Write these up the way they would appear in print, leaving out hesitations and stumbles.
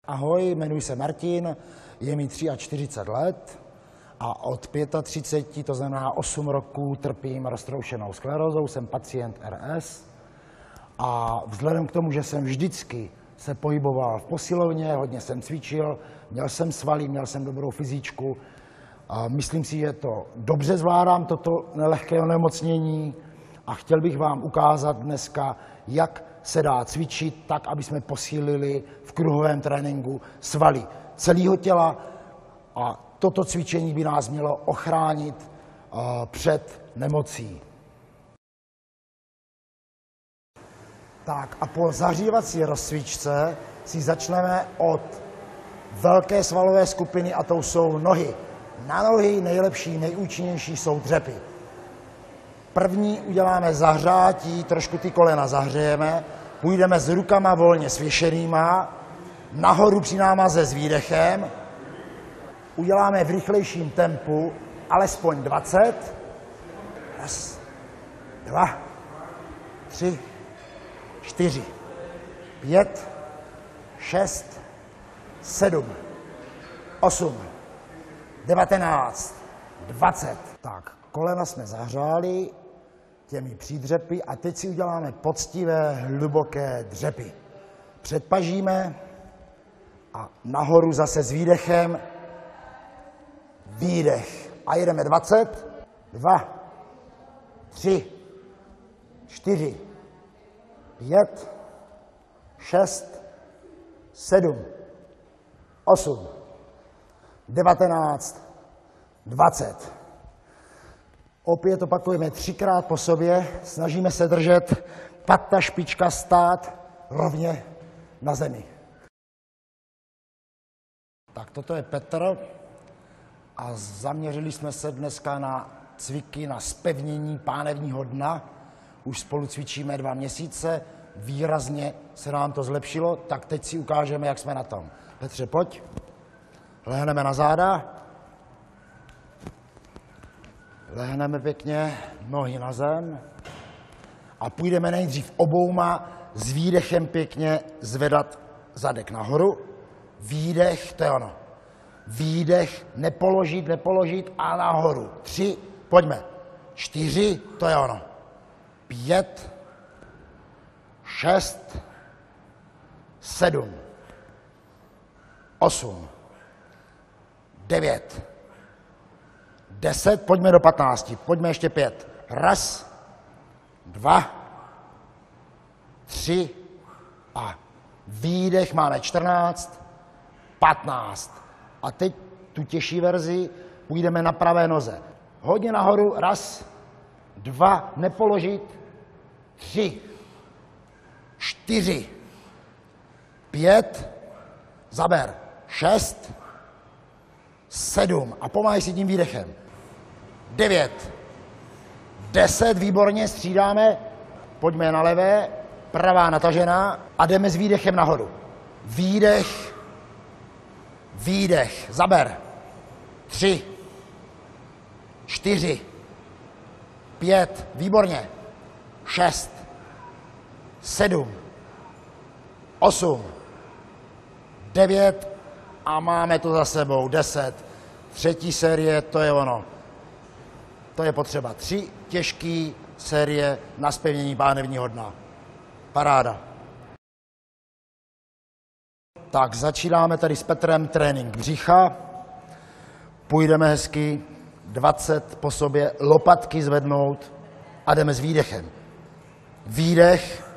Ahoj, jmenuji se Martin, je mi 43 let a od 35, to znamená 8 roků, trpím roztroušenou sklerózou, jsem pacient RS a vzhledem k tomu, že jsem vždycky se pohyboval v posilovně, hodně jsem cvičil, měl jsem svaly, měl jsem dobrou fyzičku a myslím si, že to dobře zvládám, toto nelehké onemocnění a chtěl bych vám ukázat dneska, jak se dá cvičit tak, aby jsme posílili v kruhovém tréninku svaly celého těla a toto cvičení by nás mělo ochránit před nemocí. Tak a po zahřívací rozcvičce si začneme od velké svalové skupiny a to jsou nohy. Na nohy nejlepší, nejúčinnější jsou dřepy. První uděláme zahřátí, trošku ty kolena zahřejeme, půjdeme s rukama volně svěšenýma, nahoru při námaze s výdechem, uděláme v rychlejším tempu alespoň 20, 1, 2, 3, 4, 5, 6, 7, 8, 19, 20. Tak, kolena jsme zahřáli těmi přídřepy a teď si uděláme poctivé, hluboké dřepy. Předpažíme a nahoru zase s výdechem, výdech. A jedeme 20, 2, 3, 4, 5, 6, 7, 8, 19, 20. Opět opakujeme 3krát po sobě, snažíme se držet pata, špička stát rovně na zemi. Tak toto je Petr a zaměřili jsme se dneska na cviky, na zpevnění pánevního dna. Už spolu cvičíme 2 měsíce, výrazně se nám to zlepšilo, tak teď si ukážeme, jak jsme na tom. Petře, pojď, lehneme na záda. Lehneme pěkně, nohy na zem a půjdeme nejdřív obouma s výdechem pěkně zvedat zadek nahoru. Výdech, to je ono. Výdech, nepoložit a nahoru. 3, pojďme. 4, to je ono. 5, 6, 7, 8, 9, 10, pojďme do 15, pojďme ještě 5. 1, 2, 3 a výdech máme 14, 15. A teď tu těžší verzi půjdeme na pravé noze. Hodně nahoru, 1, 2, nepoložit, 3, 4, 5, zaber, 6, 7 a pomáhej si tím výdechem. 9, 10, výborně, střídáme, pojďme na levé, pravá natažená a jdeme s výdechem nahoru. Výdech, výdech, zaber, 3, 4, 5, výborně, 6, 7, 8, 9 a máme to za sebou, 10. Třetí série, to je ono. To je potřeba. 3 těžké série na zpevnění pánevního dna. Paráda. Tak, začínáme tady s Petrem trénink břicha. Půjdeme hezky 20 po sobě, lopatky zvednout a jdeme s výdechem. Výdech,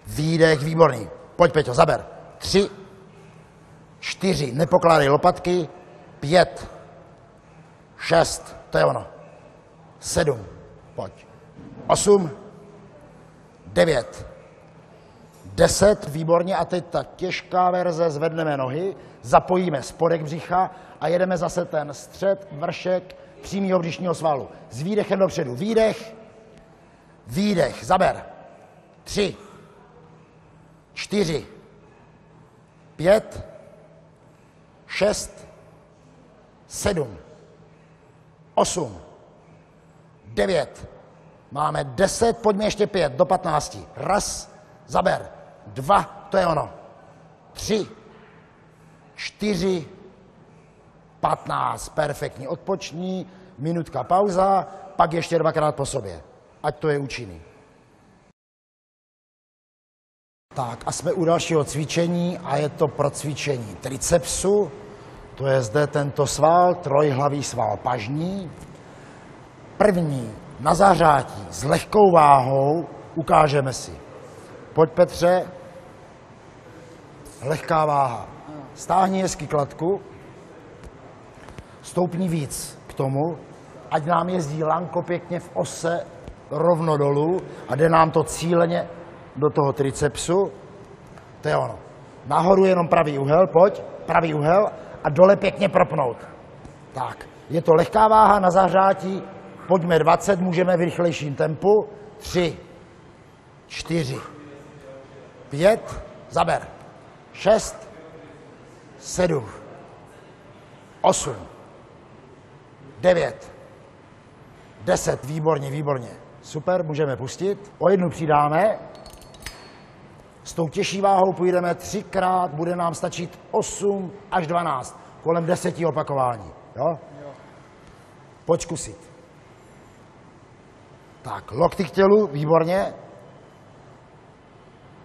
výdech, výborný. Pojď, Peťo, zaber. 3, 4, nepokládej lopatky, 5, 6, to je ono, 7, pojď, 8, 9, 10, výborně a teď ta těžká verze, zvedneme nohy, zapojíme spodek břicha a jedeme zase ten střed, vršek přímého břišního svalu. S výdechem dopředu, výdech, výdech, zaber, 3, 4, 5, 6, 7, 8, 9, máme 10, pojďme ještě 5, do 15. 1, zaber, 2, to je ono. 3, 4, 15. Perfektní. Odpoční, minutka pauza, pak ještě 2krát po sobě. Ať to je účinný. Tak a jsme u dalšího cvičení a je to pro cvičení tricepsu. To je zde tento sval, trojhlavý sval pažní. První na zahřátí s lehkou váhou ukážeme si. Pojď, Petře. Lehká váha. Stáhni hezky kladku. Stoupni víc k tomu, ať nám jezdí lanko pěkně v ose rovno dolů a jde nám to cíleně do toho tricepsu. To je ono. Nahoru jenom pravý úhel, pojď, pravý úhel a dole pěkně propnout. Tak, je to lehká váha na zahřátí, pojďme 20, můžeme v rychlejším tempu. 3, 4, 5, zaber. 6, 7, 8, 9, 10, výborně, výborně. Super, můžeme pustit. O jednu přidáme. S tou těžší váhou půjdeme 3krát, bude nám stačit 8 až 12, kolem 10 opakování. Jo? Pojď zkusit. Tak, lokty k tělu, výborně.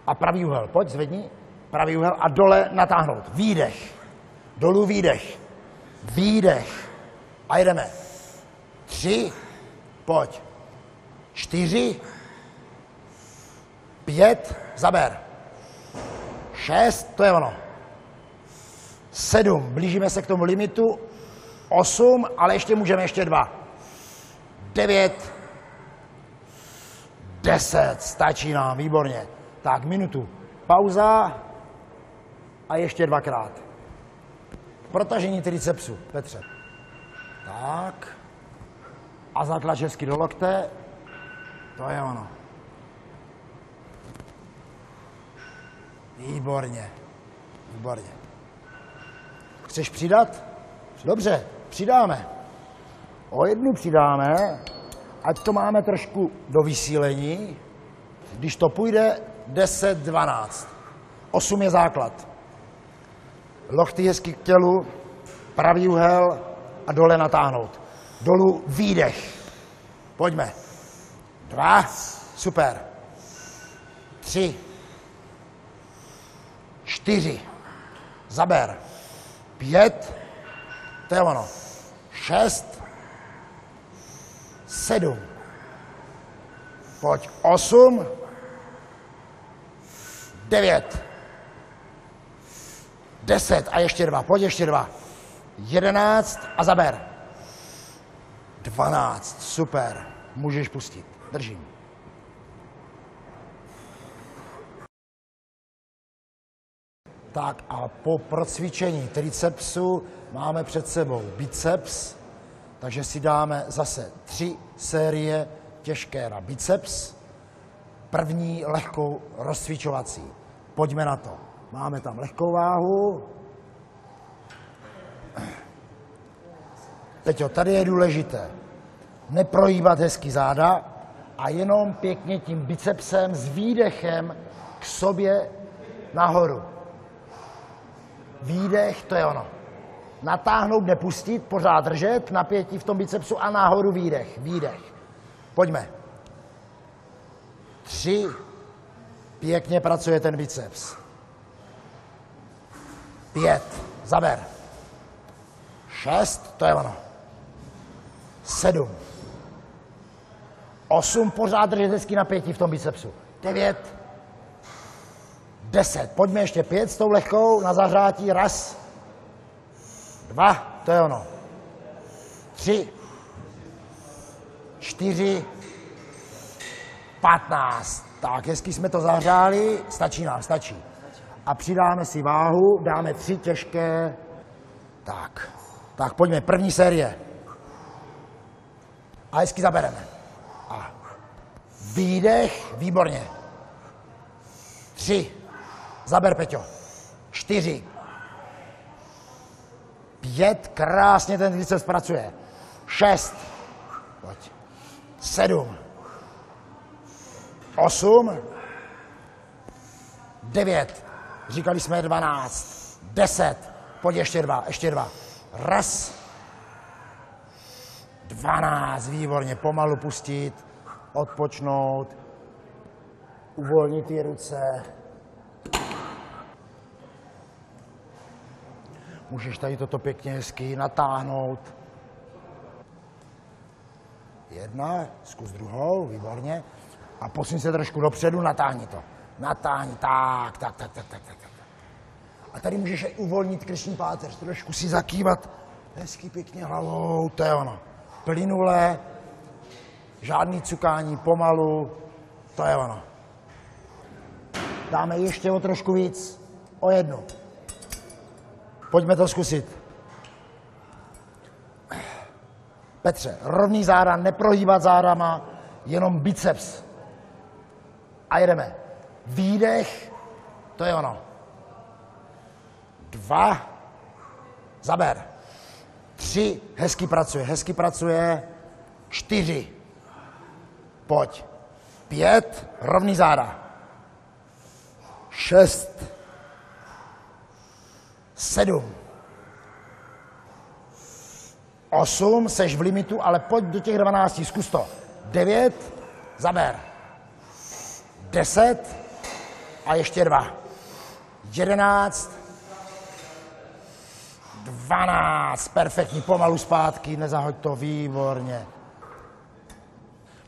A pravý úhel, pojď, zvedni. Pravý úhel a dole natáhnout. Výdech. Dolů výdech. Výdech. A jdeme. 3, pojď. 4, 5, zaber. 6, to je ono. 7, blížíme se k tomu limitu. 8, ale ještě můžeme ještě 2. 9, 10, stačí nám, výborně. Tak, minutu. Pauza a ještě 2krát. Protažení tricepsu, Petře. Tak. A zatlač hezky do lokte. To je ono. Výborně. Výborně. Chceš přidat? Dobře, přidáme. O jednu přidáme, ať to máme trošku do vysílení. Když to půjde, 10, 12. 8 je základ. Lokty hezky k tělu, pravý úhel a dole natáhnout. Dolů výdech. Pojďme. 2, super. 3, 4, zaber. 5, to je ono. 6, 7, pojď 8, 9, 10 a ještě 2, pojď ještě 2. 11 a zaber. 12, super. Můžeš pustit. Držím. Tak a po procvičení tricepsu máme před sebou biceps, takže si dáme zase 3 série těžké na biceps. První lehkou rozcvičovací. Pojďme na to. Máme tam lehkou váhu. Teď tady je důležité neprohýbat hezky záda a jenom pěkně tím bicepsem s výdechem k sobě nahoru. Výdech, to je ono. Natáhnout, nepustit, pořád držet, napětí v tom bicepsu a nahoru výdech, výdech. Pojďme. 3, pěkně pracuje ten biceps. 5, zaber. 6, to je ono. 7, 8, pořád držet hezky napětí v tom bicepsu. 9, 10. Pojďme ještě 5 s tou lehkou na zahřátí. 1, 2, to je ono. 3, 4, 15. Tak, hezky jsme to zahřáli. Stačí nám, stačí. A přidáme si váhu, dáme 3 těžké. Tak pojďme, první série. A hezky zabereme. A výdech, výborně. 3, zaber, Peťo. 4, 5, krásně ten triceps pracuje. 6, pojď. 7, 8, 9, říkali jsme 12, 10, pojď ještě dva. Raz, 12, výborně, pomalu pustit, odpočnout, uvolnit ty ruce. Můžeš tady toto pěkně hezky natáhnout. Jedna, zkus druhou, výborně. A posun se trošku dopředu, natáhni to. Natáhni, tak. A tady můžeš i uvolnit krční páteř, trošku si zakývat hezky pěkně hlavou, to je ono. Plynule, žádný cukání, pomalu, to je ono. Dáme ještě o trošku víc, o jednu. Pojďme to zkusit. Petře, rovný záda, neprohýbat zádama, jenom biceps. A jedeme. Výdech, to je ono. 2, zaber. 3, hezky pracuje. 4, pojď. 5, rovný záda. 6, 7, 8, seš v limitu, ale pojď do těch 12, zkus to. 9, zaber. 10 a ještě 2. 11, 12, perfektní, pomalu zpátky, nezahoď to, výborně.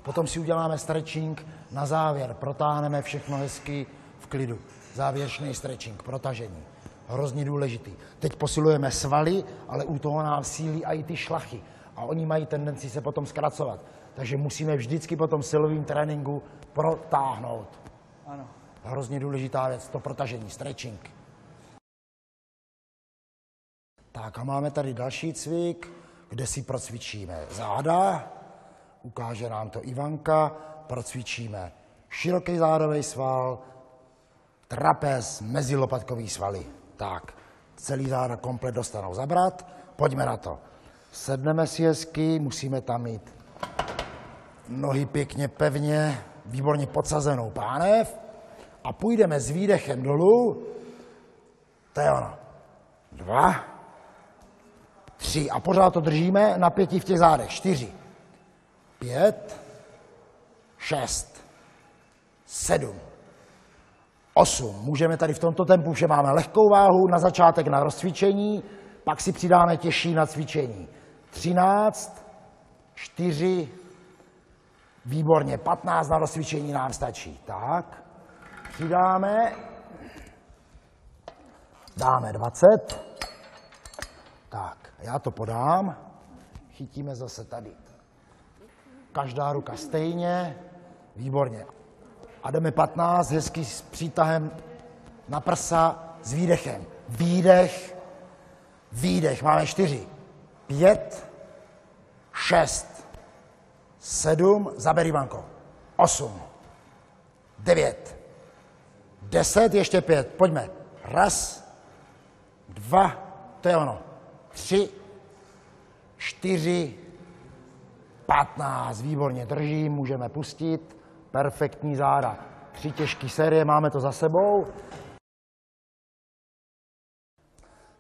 Potom si uděláme stretching na závěr, protáhneme všechno hezky v klidu. Závěrečný stretching, protažení, hrozně důležitý. Teď posilujeme svaly, ale u toho nám sílí i ty šlachy a oni mají tendenci se potom zkracovat. Takže musíme vždycky po tom silovém tréninku protáhnout. Ano. Hrozně důležitá věc, to protažení, stretching. Tak a máme tady další cvik, kde si procvičíme záda, ukáže nám to Ivanka, procvičíme široký zádový sval, trapez, mezilopatkový svaly. Tak, celý záda komplet dostanou zabrat, pojďme na to. Sedneme si hezky, musíme tam mít nohy pěkně pevně, výborně podsazenou pánev a půjdeme s výdechem dolů, to je ono. 2, 3 a pořád to držíme napětí v těch zádech. 4, 5, 6, 7, 8. Můžeme tady v tomto tempu, že máme lehkou váhu na začátek na rozcvičení, pak si přidáme těžší na cvičení. 13, 4, výborně, 15 na rozcvičení nám stačí. Tak, přidáme, dáme 20, tak, já to podám, chytíme zase tady. Každá ruka stejně, výborně. A jdeme 15, hezky s přítahem na prsa, s výdechem. Výdech, výdech, máme 4, 5, 6, 7, zaber Ivanko, 8, 9, 10, ještě 5, pojďme. 1, 2, to je ono. 3, 4, 15, výborně držím, můžeme pustit, perfektní záda. 3 těžké série, máme to za sebou.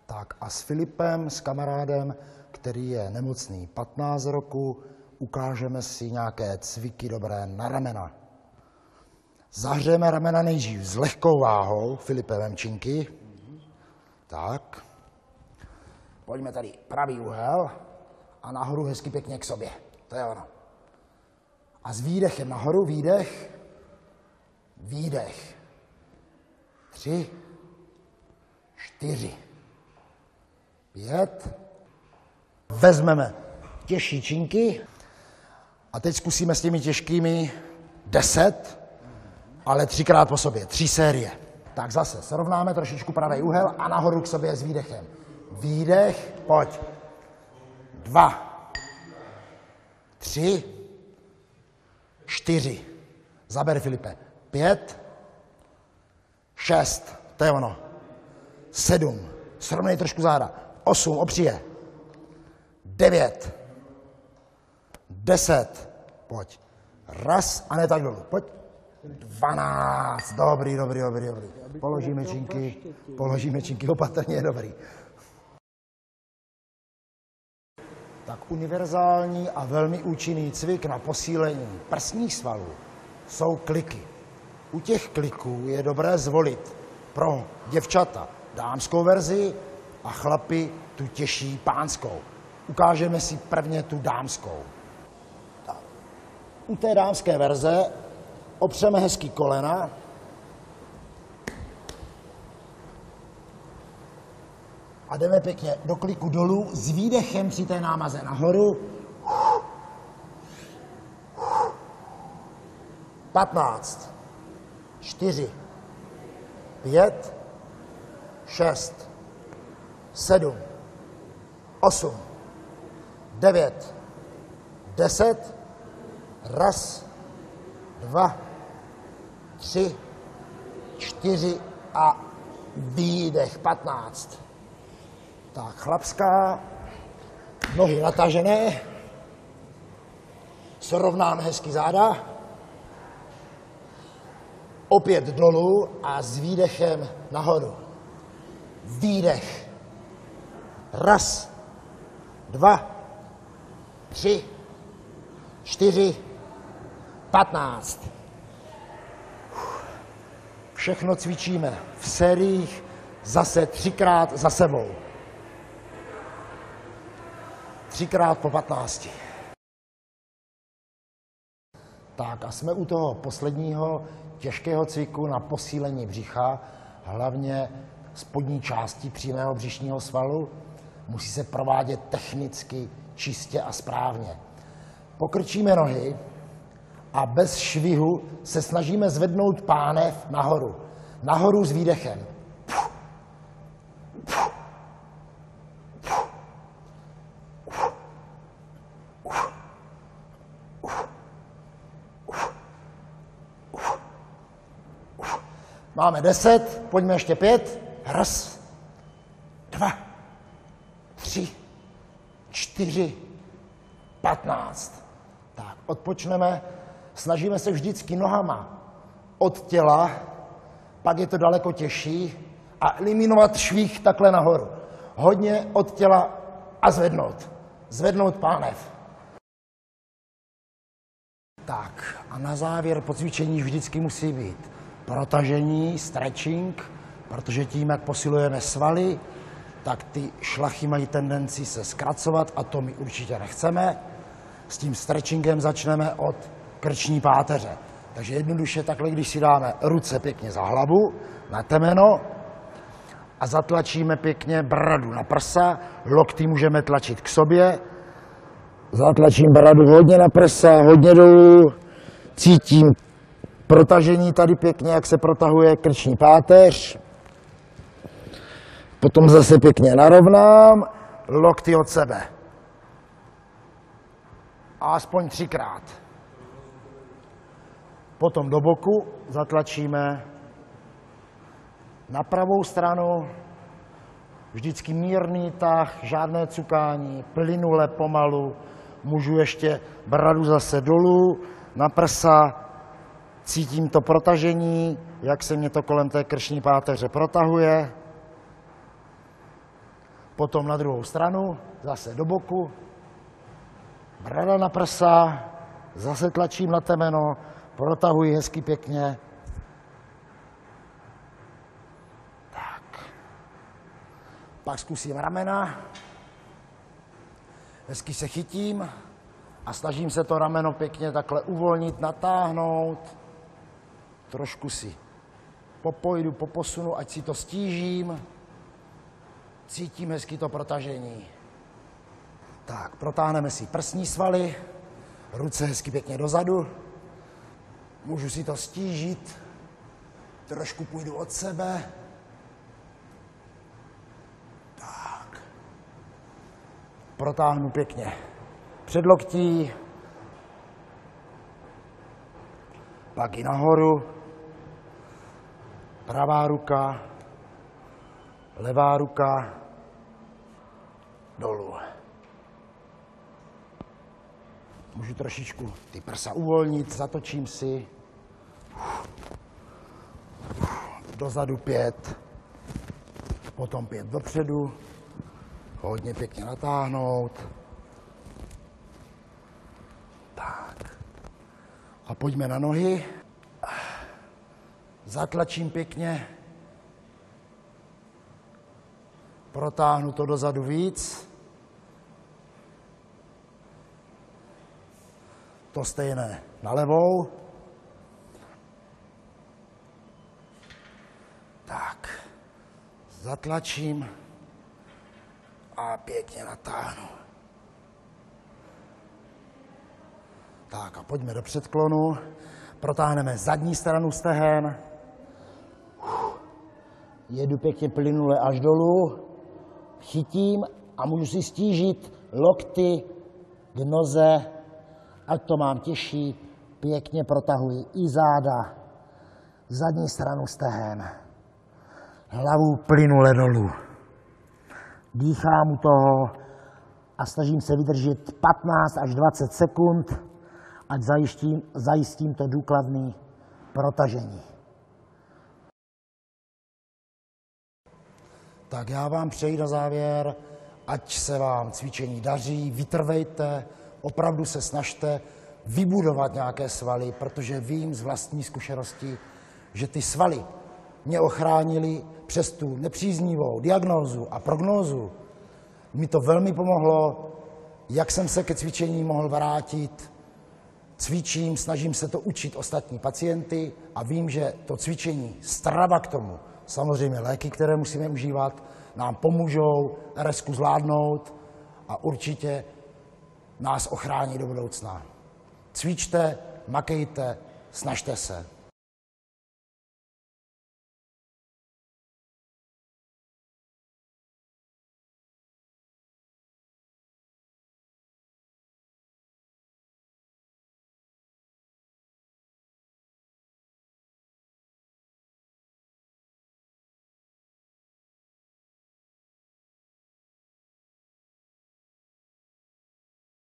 Tak a s Filipem, s kamarádem, který je nemocný 15 roku, ukážeme si nějaké cviky dobré na ramena. Zahřejeme ramena nejdřív s lehkou váhou, Filipe, vem činky. Tak. Pojďme tady pravý úhel a nahoru hezky pěkně k sobě. To je ono. A s výdechem nahoru, výdech, výdech. 3, 4, 5. Vezmeme těžší činky a teď zkusíme s těmi těžkými 10, ale 3krát po sobě, 3 série. Tak zase srovnáme trošičku pravý úhel a nahoru k sobě s výdechem. Výdech, pojď. 2, 3, 4. Zaber, Filipe. 5, 6. To je ono. 7. Srovnej trošku záda. 8. Opři je. 9. 10. Pojď. 1 a ne tak dolů. Pojď. 12. Dobrý. Položíme činky opatrně, dobrý. Tak univerzální a velmi účinný cvik na posílení prsních svalů jsou kliky. U těch kliků je dobré zvolit pro děvčata dámskou verzi a chlapi tu těžší pánskou. Ukážeme si prvně tu dámskou. Tak. U té dámské verze opřeme hezky kolena a jdeme pěkně do kliku dolů s výdechem při té námaze nahoru. 15, 4, 5, 6, 7, 8, 9, 10, 1, 2, 3, 4 a výdech 15. Tak, chlapská, nohy natažené, srovnáme hezky záda, opět dolů a s výdechem nahoru. Výdech. 1, 2, 3, 4, 15. Všechno cvičíme v sériích zase 3krát za sebou. 3krát po 15. Tak a jsme u toho posledního těžkého cviku na posílení břicha, hlavně spodní části přímého břišního svalu. Musí se provádět technicky, čistě a správně. Pokrčíme nohy a bez švihu se snažíme zvednout pánev nahoru. Nahoru s výdechem. Máme 10, pojďme ještě 5. 1, 2, 3, 4, 15. Tak, odpočneme. Snažíme se vždycky nohama od těla, pak je to daleko těžší, a eliminovat švih takhle nahoru. Hodně od těla a zvednout. Zvednout pánev. Tak, a na závěr po cvičení vždycky musí být protažení, stretching, protože tím, jak posilujeme svaly, tak ty šlachy mají tendenci se zkracovat a to my určitě nechceme. S tím stretchingem začneme od krční páteře. Takže jednoduše takhle, když si dáme ruce pěkně za hlavu, na temeno a zatlačíme pěkně bradu na prsa, lokty můžeme tlačit k sobě, zatlačím bradu hodně na prsa, hodně dolů, cítím protažení tady pěkně, jak se protahuje krční páteř. Potom zase pěkně narovnám, lokty od sebe. A aspoň 3krát. Potom do boku zatlačíme na pravou stranu, vždycky mírný tah, žádné cukání, plynule pomalu. Můžu ještě bradu zase dolů, na prsa, cítím to protažení, jak se mě to kolem té krční páteře protahuje. Potom na druhou stranu, zase do boku, brada na prsa, zase tlačím na temeno, protahuji hezky pěkně. Tak. Pak zkusím ramena. Hezky se chytím a snažím se to rameno pěkně takhle uvolnit, natáhnout. Trošku si popojdu, poposunu, ať si to stížím. Cítím hezky to protažení. Tak, protáhneme si prsní svaly, ruce hezky pěkně dozadu. Můžu si to stížit, trošku půjdu od sebe. Tak. Protáhnu pěkně předloktí, pak i nahoru. Pravá ruka, levá ruka, dolů. Můžu trošičku ty prsa uvolnit, zatočím si. dozadu 5, potom 5 dopředu, hodně pěkně natáhnout. Tak. A pojďme na nohy. Zatlačím pěkně. Protáhnu to dozadu víc. To stejné na levou. Tak. Zatlačím a pěkně natáhnu. Tak a pojďme do předklonu. Protáhneme zadní stranu stehen. Jedu pěkně plynule až dolů. Chytím a můžu si stížit lokty k noze, ať to mám těžší. Pěkně protahuji i záda, zadní stranu stehen. Hlavu plynule dolů. Dýchám u toho a snažím se vydržet 15 až 20 sekund, ať zajistím to důkladné protažení. Tak já vám přeji na závěr, ať se vám cvičení daří, vytrvejte, opravdu se snažte vybudovat nějaké svaly, protože vím z vlastní zkušenosti, že ty svaly mě ochránily přes tu nepříznivou diagnózu a prognózu. Mi to velmi pomohlo, jak jsem se ke cvičení mohl vrátit. Cvičím, snažím se to učit ostatní pacienty a vím, že to cvičení, strava k tomu, samozřejmě léky, které musíme užívat, nám pomůžou RS-ku zvládnout a určitě nás ochrání do budoucna. Cvičte, makejte, snažte se.